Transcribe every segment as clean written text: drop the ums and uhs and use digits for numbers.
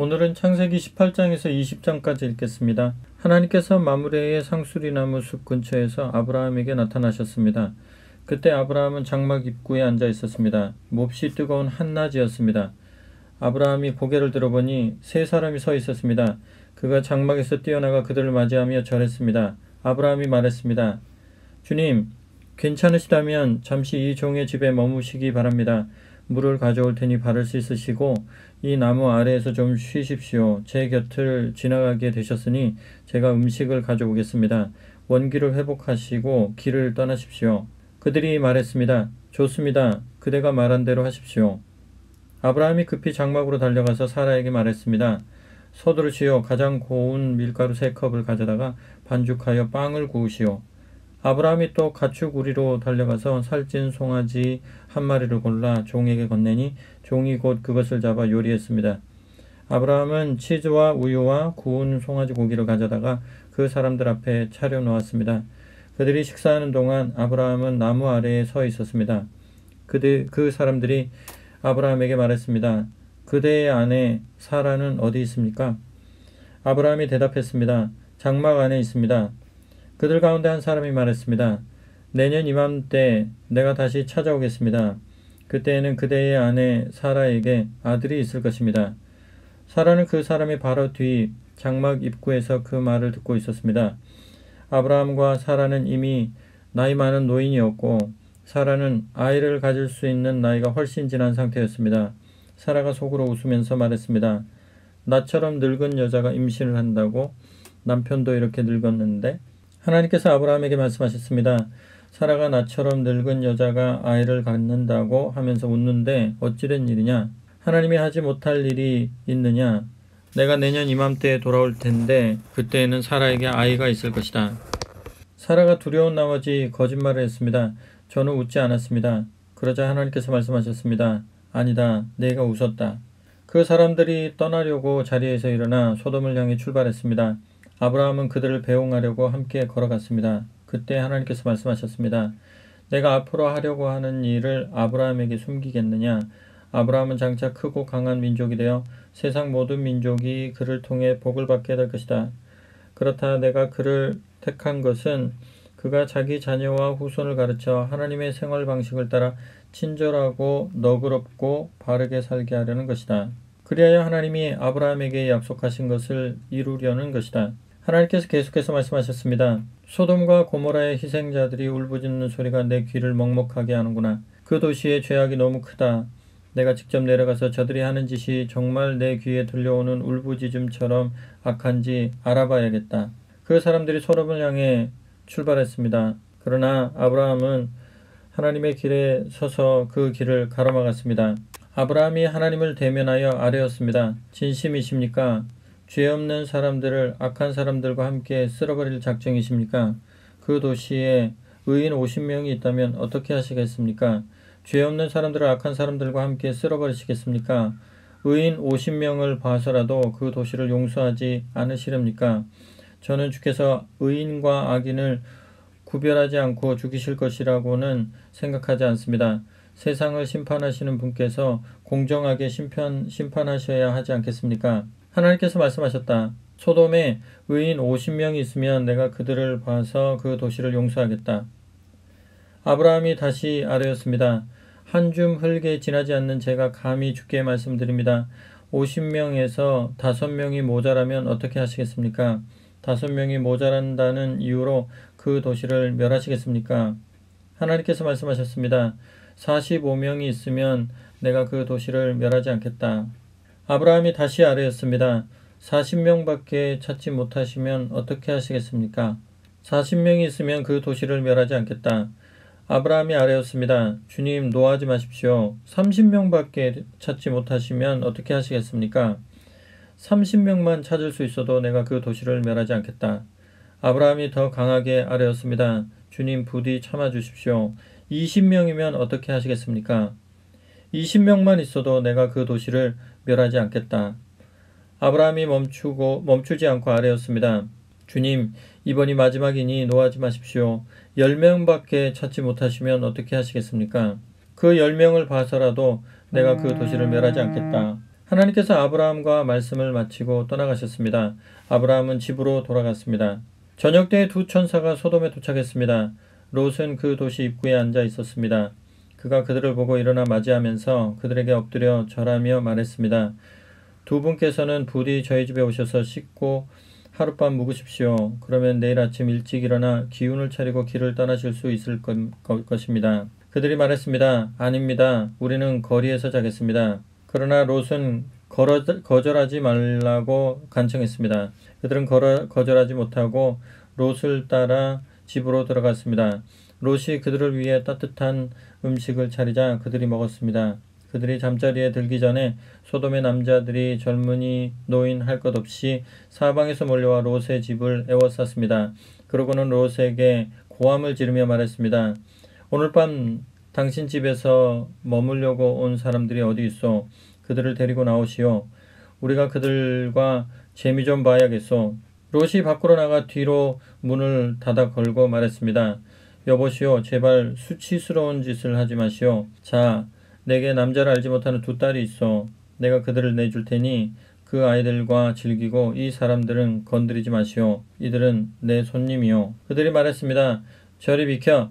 오늘은 창세기 18장에서 20장까지 읽겠습니다. 하나님께서 마므레의 상수리나무 숲 근처에서 아브라함에게 나타나셨습니다. 그때 아브라함은 장막 입구에 앉아 있었습니다. 몹시 뜨거운 한낮이었습니다. 아브라함이 고개를 들어보니 세 사람이 서 있었습니다. 그가 장막에서 뛰어나가 그들을 맞이하며 절했습니다. 아브라함이 말했습니다. 주님, 괜찮으시다면 잠시 이 종의 집에 머무시기 바랍니다. 물을 가져올 테니 바를 수 있으시고 이 나무 아래에서 좀 쉬십시오. 제 곁을 지나가게 되셨으니 제가 음식을 가져오겠습니다. 원기를 회복하시고 길을 떠나십시오. 그들이 말했습니다. 좋습니다. 그대가 말한 대로 하십시오. 아브라함이 급히 장막으로 달려가서 사라에게 말했습니다. 서두르시오. 가장 고운 밀가루 3컵을 가져다가 반죽하여 빵을 구우시오. 아브라함이 또 가축 우리로 달려가서 살찐 송아지 1마리를 골라 종에게 건네니 종이 곧 그것을 잡아 요리했습니다. 아브라함은 치즈와 우유와 구운 송아지 고기를 가져다가 그 사람들 앞에 차려놓았습니다. 그들이 식사하는 동안 아브라함은 나무 아래에 서 있었습니다. 그 사람들이 아브라함에게 말했습니다. 그대의 아내 사라는 어디 있습니까? 아브라함이 대답했습니다. 장막 안에 있습니다. 그들 가운데 한 사람이 말했습니다. 내년 이맘때 내가 다시 찾아오겠습니다. 그때에는 그대의 아내 사라에게 아들이 있을 것입니다. 사라는 그 사람의 바로 뒤 장막 입구에서 그 말을 듣고 있었습니다. 아브라함과 사라는 이미 나이 많은 노인이었고 사라는 아이를 가질 수 있는 나이가 훨씬 지난 상태였습니다. 사라가 속으로 웃으면서 말했습니다. 나처럼 늙은 여자가 임신을 한다고? 남편도 이렇게 늙었는데? 하나님께서 아브라함에게 말씀하셨습니다. 사라가 나처럼 늙은 여자가 아이를 갖는다고 하면서 웃는데 어찌된 일이냐? 하나님이 하지 못할 일이 있느냐? 내가 내년 이맘때에 돌아올 텐데 그때에는 사라에게 아이가 있을 것이다. 사라가 두려운 나머지 거짓말을 했습니다. 저는 웃지 않았습니다. 그러자 하나님께서 말씀하셨습니다. 아니다, 내가 웃었다. 그 사람들이 떠나려고 자리에서 일어나 소돔을 향해 출발했습니다. 아브라함은 그들을 배웅하려고 함께 걸어갔습니다. 그때 하나님께서 말씀하셨습니다. 내가 앞으로 하려고 하는 일을 아브라함에게 숨기겠느냐? 아브라함은 장차 크고 강한 민족이 되어 세상 모든 민족이 그를 통해 복을 받게 될 것이다. 그렇다 내가 그를 택한 것은 그가 자기 자녀와 후손을 가르쳐 하나님의 생활 방식을 따라 친절하고 너그럽고 바르게 살게 하려는 것이다. 그리하여 하나님이 아브라함에게 약속하신 것을 이루려는 것이다. 하나님께서 계속해서 말씀하셨습니다. 소돔과 고모라의 희생자들이 울부짖는 소리가 내 귀를 먹먹하게 하는구나. 그 도시의 죄악이 너무 크다. 내가 직접 내려가서 저들이 하는 짓이 정말 내 귀에 들려오는 울부짖음처럼 악한지 알아봐야겠다. 그 사람들이 소돔을 향해 출발했습니다. 그러나 아브라함은 하나님의 길에 서서 그 길을 가로막았습니다. 아브라함이 하나님을 대면하여 아뢰었습니다. 진심이십니까? 죄 없는 사람들을 악한 사람들과 함께 쓸어버릴 작정이십니까? 그 도시에 의인 50명이 있다면 어떻게 하시겠습니까? 죄 없는 사람들을 악한 사람들과 함께 쓸어버리시겠습니까? 의인 50명을 봐서라도 그 도시를 용서하지 않으시렵니까? 저는 주께서 의인과 악인을 구별하지 않고 죽이실 것이라고는 생각하지 않습니다. 세상을 심판하시는 분께서 공정하게 심판하셔야 하지 않겠습니까? 하나님께서 말씀하셨다. 소돔에 의인 50명이 있으면 내가 그들을 봐서 그 도시를 용서하겠다. 아브라함이 다시 아뢰었습니다. 한 줌 흙에 지나지 않는 제가 감히 주께 말씀드립니다. 50명에서 5명이 모자라면 어떻게 하시겠습니까? 5명이 모자란다는 이유로 그 도시를 멸하시겠습니까? 하나님께서 말씀하셨습니다. 45명이 있으면 내가 그 도시를 멸하지 않겠다. 아브라함이 다시 아뢰었습니다. 40명밖에 찾지 못하시면 어떻게 하시겠습니까? 40명이 있으면 그 도시를 멸하지 않겠다. 아브라함이 아뢰었습니다. 주님, 노하지 마십시오. 30명밖에 찾지 못하시면 어떻게 하시겠습니까? 30명만 찾을 수 있어도 내가 그 도시를 멸하지 않겠다. 아브라함이 더 강하게 아뢰었습니다. 주님, 부디 참아주십시오. 20명이면 어떻게 하시겠습니까? 20명만 있어도 내가 그 도시를 멸하지 않겠다. 아브라함이 멈추지 않고 아뢰었습니다. 주님, 이번이 마지막이니 노하지 마십시오. 10명밖에 찾지 못하시면 어떻게 하시겠습니까? 그 10명을 봐서라도 내가 그 도시를 멸하지 않겠다. 하나님께서 아브라함과 말씀을 마치고 떠나가셨습니다. 아브라함은 집으로 돌아갔습니다. 저녁 때에 두 천사가 소돔에 도착했습니다. 롯은 그 도시 입구에 앉아 있었습니다. 그가 그들을 보고 일어나 맞이하면서 그들에게 엎드려 절하며 말했습니다. 두 분께서는 부디 저희 집에 오셔서 씻고 하룻밤 묵으십시오. 그러면 내일 아침 일찍 일어나 기운을 차리고 길을 떠나실 수 있을 것입니다. 그들이 말했습니다. 아닙니다. 우리는 거리에서 자겠습니다. 그러나 롯은 거절하지 말라고 간청했습니다. 그들은 거절하지 못하고 롯을 따라 집으로 들어갔습니다. 롯이 그들을 위해 따뜻한 음식을 차리자 그들이 먹었습니다. 그들이 잠자리에 들기 전에 소돔의 남자들이 젊은이 노인 할 것 없이 사방에서 몰려와 롯의 집을 에워쌌습니다. 그러고는 롯에게 고함을 지르며 말했습니다. 오늘 밤 당신 집에서 머물려고 온 사람들이 어디 있어? 그들을 데리고 나오시오. 우리가 그들과 재미 좀 봐야겠소. 롯이 밖으로 나가 뒤로 문을 닫아 걸고 말했습니다. 여보시오, 제발 수치스러운 짓을 하지 마시오. 자, 내게 남자를 알지 못하는 두 딸이 있어. 내가 그들을 내줄 테니 그 아이들과 즐기고 이 사람들은 건드리지 마시오. 이들은 내 손님이요. 그들이 말했습니다. 저리 비켜.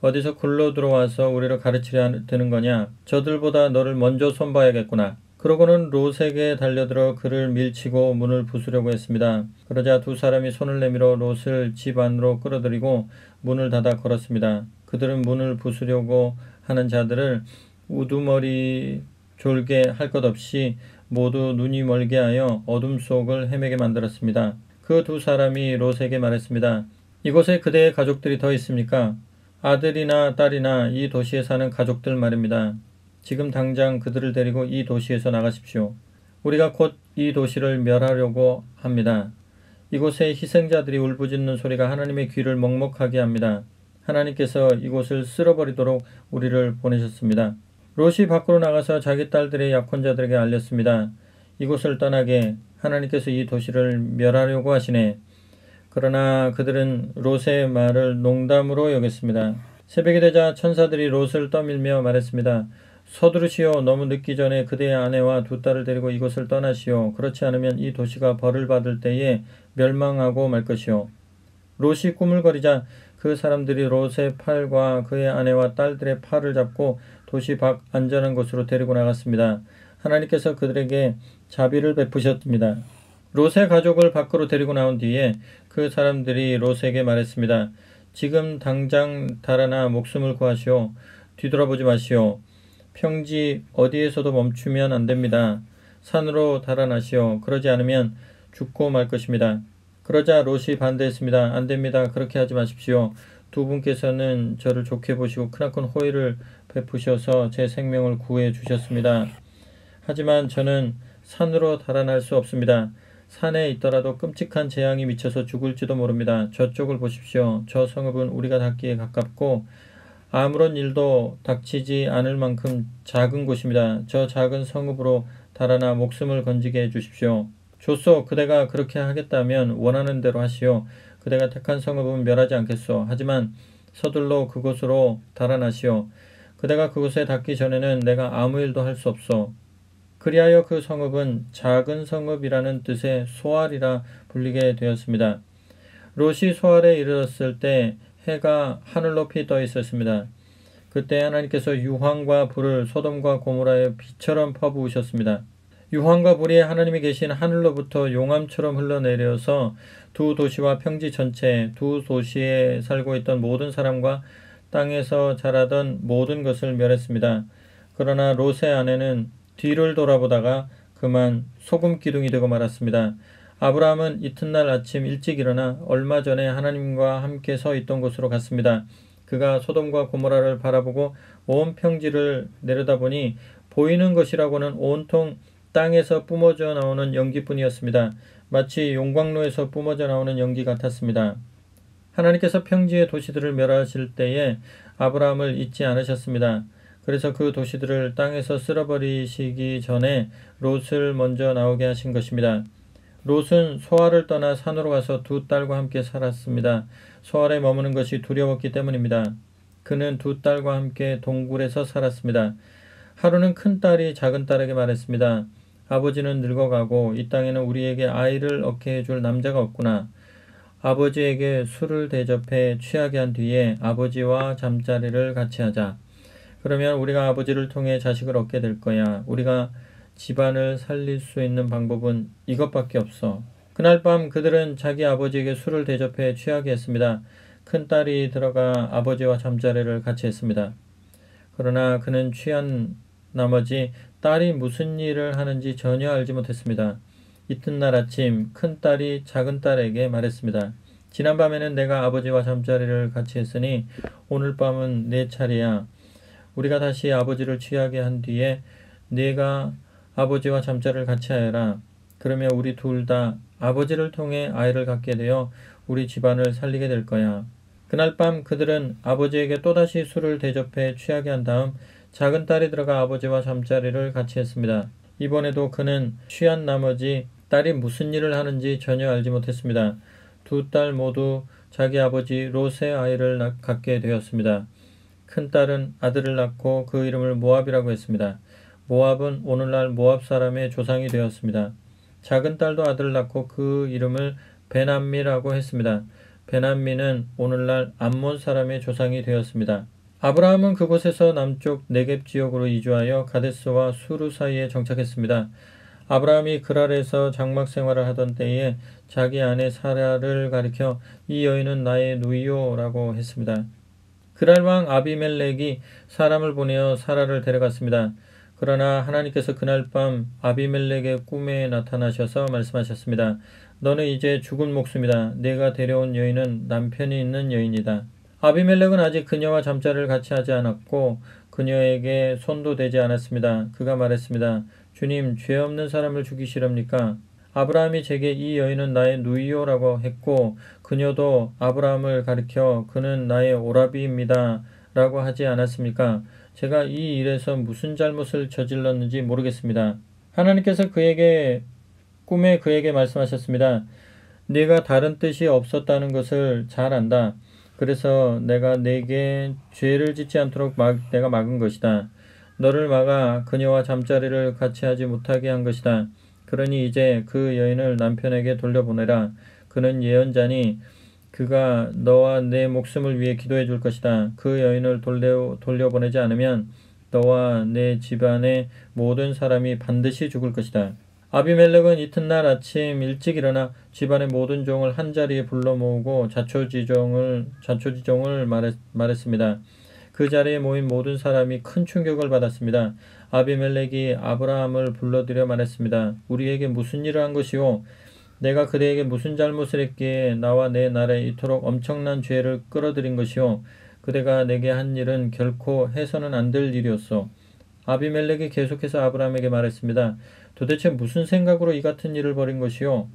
어디서 굴러 들어와서 우리를 가르치려 드는 거냐. 저들보다 너를 먼저 손봐야겠구나. 그러고는 롯에게 달려들어 그를 밀치고 문을 부수려고 했습니다. 그러자 두 사람이 손을 내밀어 롯을 집 안으로 끌어들이고 문을 닫아 걸었습니다. 그들은 문을 부수려고 하는 자들을 우두머리 졸게 할 것 없이 모두 눈이 멀게 하여 어둠 속을 헤매게 만들었습니다. 그 두 사람이 롯에게 말했습니다. 이곳에 그대의 가족들이 더 있습니까? 아들이나 딸이나 이 도시에 사는 가족들 말입니다. 지금 당장 그들을 데리고 이 도시에서 나가십시오. 우리가 곧 이 도시를 멸하려고 합니다. 이곳에 희생자들이 울부짖는 소리가 하나님의 귀를 먹먹하게 합니다. 하나님께서 이곳을 쓸어버리도록 우리를 보내셨습니다. 롯이 밖으로 나가서 자기 딸들의 약혼자들에게 알렸습니다. 이곳을 떠나게 하나님께서 이 도시를 멸하려고 하시네. 그러나 그들은 롯의 말을 농담으로 여겼습니다. 새벽이 되자 천사들이 롯을 떠밀며 말했습니다. 서두르시오. 너무 늦기 전에 그대의 아내와 두 딸을 데리고 이곳을 떠나시오. 그렇지 않으면 이 도시가 벌을 받을 때에 멸망하고 말 것이오. 롯이 꾸물거리자 그 사람들이 롯의 팔과 그의 아내와 딸들의 팔을 잡고 도시 밖 안전한 곳으로 데리고 나갔습니다. 하나님께서 그들에게 자비를 베푸셨습니다. 롯의 가족을 밖으로 데리고 나온 뒤에 그 사람들이 롯에게 말했습니다. 지금 당장 달아나 목숨을 구하시오. 뒤돌아보지 마시오. 평지 어디에서도 멈추면 안 됩니다. 산으로 달아나시오. 그러지 않으면 죽고 말 것입니다. 그러자 롯이 반대했습니다. 안 됩니다. 그렇게 하지 마십시오. 두 분께서는 저를 좋게 보시고 크나큰 호의를 베푸셔서 제 생명을 구해 주셨습니다. 하지만 저는 산으로 달아날 수 없습니다. 산에 있더라도 끔찍한 재앙이 미쳐서 죽을지도 모릅니다. 저쪽을 보십시오. 저 성읍은 우리가 닿기에 가깝고 아무런 일도 닥치지 않을 만큼 작은 곳입니다. 저 작은 성읍으로 달아나 목숨을 건지게 해주십시오. 좋소. 그대가 그렇게 하겠다면 원하는 대로 하시오. 그대가 택한 성읍은 멸하지 않겠소. 하지만 서둘러 그곳으로 달아나시오. 그대가 그곳에 닿기 전에는 내가 아무 일도 할 수 없소. 그리하여 그 성읍은 작은 성읍이라는 뜻의 소알이라 불리게 되었습니다. 롯이 소알에 이르렀을 때 해가 하늘 높이 떠 있었습니다. 그때 하나님께서 유황과 불을 소돔과 고모라의 비처럼 퍼부으셨습니다. 유황과 불이 하나님이 계신 하늘로부터 용암처럼 흘러내려서 두 도시와 평지 전체, 두 도시에 살고 있던 모든 사람과 땅에서 자라던 모든 것을 멸했습니다. 그러나 롯의 아내는 뒤를 돌아보다가 그만 소금 기둥이 되고 말았습니다. 아브라함은 이튿날 아침 일찍 일어나 얼마 전에 하나님과 함께 서 있던 곳으로 갔습니다. 그가 소돔과 고모라를 바라보고 온 평지를 내려다보니 보이는 것이라고는 온통 땅에서 뿜어져 나오는 연기뿐이었습니다. 마치 용광로에서 뿜어져 나오는 연기 같았습니다. 하나님께서 평지의 도시들을 멸하실 때에 아브라함을 잊지 않으셨습니다. 그래서 그 도시들을 땅에서 쓸어버리시기 전에 롯을 먼저 나오게 하신 것입니다. 롯은 소알을 떠나 산으로 가서 두 딸과 함께 살았습니다. 소알에 머무는 것이 두려웠기 때문입니다. 그는 두 딸과 함께 동굴에서 살았습니다. 하루는 큰 딸이 작은 딸에게 말했습니다. 아버지는 늙어가고 이 땅에는 우리에게 아이를 얻게 해줄 남자가 없구나. 아버지에게 술을 대접해 취하게 한 뒤에 아버지와 잠자리를 같이 하자. 그러면 우리가 아버지를 통해 자식을 얻게 될 거야. 우리가 집안을 살릴 수 있는 방법은 이것밖에 없어. 그날 밤 그들은 자기 아버지에게 술을 대접해 취하게 했습니다. 큰딸이 들어가 아버지와 잠자리를 같이 했습니다. 그러나 그는 취한 나머지 딸이 무슨 일을 하는지 전혀 알지 못했습니다. 이튿날 아침 큰딸이 작은딸에게 말했습니다. 지난밤에는 내가 아버지와 잠자리를 같이 했으니 오늘 밤은 내 차례야. 우리가 다시 아버지를 취하게 한 뒤에 네가 아버지와 잠자리를 같이 하여라. 그러면 우리 둘 다 아버지를 통해 아이를 갖게 되어 우리 집안을 살리게 될 거야. 그날 밤 그들은 아버지에게 또다시 술을 대접해 취하게 한 다음 작은 딸이 들어가 아버지와 잠자리를 같이 했습니다. 이번에도 그는 취한 나머지 딸이 무슨 일을 하는지 전혀 알지 못했습니다. 두 딸 모두 자기 아버지 롯의 아이를 갖게 되었습니다. 큰딸은 아들을 낳고 그 이름을 모압이라고 했습니다. 모압은 오늘날 모압 사람의 조상이 되었습니다. 작은 딸도 아들을 낳고 그 이름을 베남미라고 했습니다. 베남미는 오늘날 암몬 사람의 조상이 되었습니다. 아브라함은 그곳에서 남쪽 네겝 지역으로 이주하여 가데스와 수르 사이에 정착했습니다. 아브라함이 그랄에서 장막 생활을 하던 때에 자기 아내 사라를 가리켜 이 여인은 나의 누이요라고 했습니다. 그랄 왕 아비멜렉이 사람을 보내어 사라를 데려갔습니다. 그러나 하나님께서 그날 밤 아비멜렉의 꿈에 나타나셔서 말씀하셨습니다. 너는 이제 죽은 목숨이다. 내가 데려온 여인은 남편이 있는 여인이다. 아비멜렉은 아직 그녀와 잠자리를 같이 하지 않았고 그녀에게 손도 대지 않았습니다. 그가 말했습니다. 주님, 죄 없는 사람을 죽이시렵니까? 아브라함이 제게 이 여인은 나의 누이요라고 했고 그녀도 아브라함을 가리켜 그는 나의 오라비입니다 라고 하지 않았습니까? 제가 이 일에서 무슨 잘못을 저질렀는지 모르겠습니다. 하나님께서 꿈에 그에게 말씀하셨습니다. 네가 다른 뜻이 없었다는 것을 잘 안다. 그래서 내가 네게 죄를 짓지 않도록 내가 막은 것이다. 너를 막아 그녀와 잠자리를 같이 하지 못하게 한 것이다. 그러니 이제 그 여인을 남편에게 돌려보내라. 그는 예언자니 그가 너와 내 목숨을 위해 기도해 줄 것이다. 그 여인을 돌려보내지 않으면 너와 내 집안의 모든 사람이 반드시 죽을 것이다. 아비멜렉은 이튿날 아침 일찍 일어나 집안의 모든 종을 한자리에 불러 모으고 자초지종을 말했습니다. 그 자리에 모인 모든 사람이 큰 충격을 받았습니다. 아비멜렉이 아브라함을 불러들여 말했습니다. 우리에게 무슨 일을 한 것이오? 내가 그대에게 무슨 잘못을 했기에 나와 내 나라에 이토록 엄청난 죄를 끌어들인 것이오? 그대가 내게 한 일은 결코 해서는 안 될 일이었소. 아비멜렉이 계속해서 아브라함에게 말했습니다. 도대체 무슨 생각으로 이 같은 일을 벌인 것이오?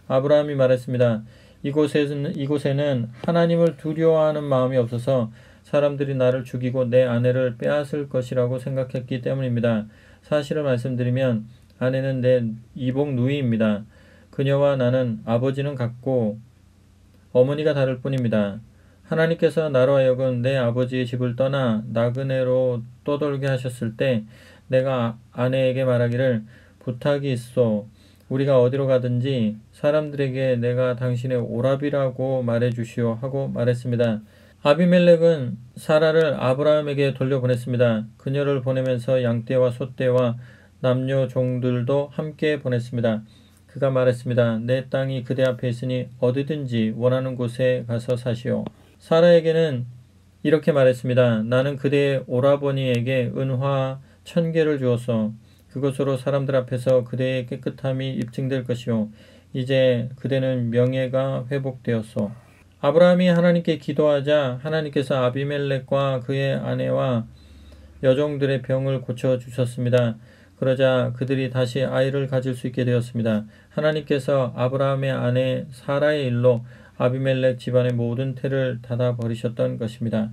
아브라함이 말했습니다. 이곳에는 하나님을 두려워하는 마음이 없어서 사람들이 나를 죽이고 내 아내를 빼앗을 것이라고 생각했기 때문입니다. 사실을 말씀드리면 아내는 내 이복 누이입니다. 그녀와 나는 아버지는 같고 어머니가 다를 뿐입니다. 하나님께서 나로 하여금 내 아버지의 집을 떠나 나그네로 떠돌게 하셨을 때 내가 아내에게 말하기를 부탁이 있어. 우리가 어디로 가든지 사람들에게 내가 당신의 오라비라고 말해주시오 하고 말했습니다. 아비멜렉은 사라를 아브라함에게 돌려보냈습니다. 그녀를 보내면서 양떼와 소떼와 남녀 종들도 함께 보냈습니다. 그가 말했습니다. 내 땅이 그대 앞에 있으니 어디든지 원하는 곳에 가서 사시오. 사라에게는 이렇게 말했습니다. 나는 그대의 오라버니에게 은화 1000개를 주었소. 그것으로 사람들 앞에서 그대의 깨끗함이 입증될 것이오. 이제 그대는 명예가 회복되었소. 아브라함이 하나님께 기도하자 하나님께서 아비멜렉과 그의 아내와 여종들의 병을 고쳐주셨습니다. 그러자 그들이 다시 아이를 가질 수 있게 되었습니다. 하나님께서 아브라함의 아내 사라의 일로 아비멜렉 집안의 모든 태를 닫아버리셨던 것입니다.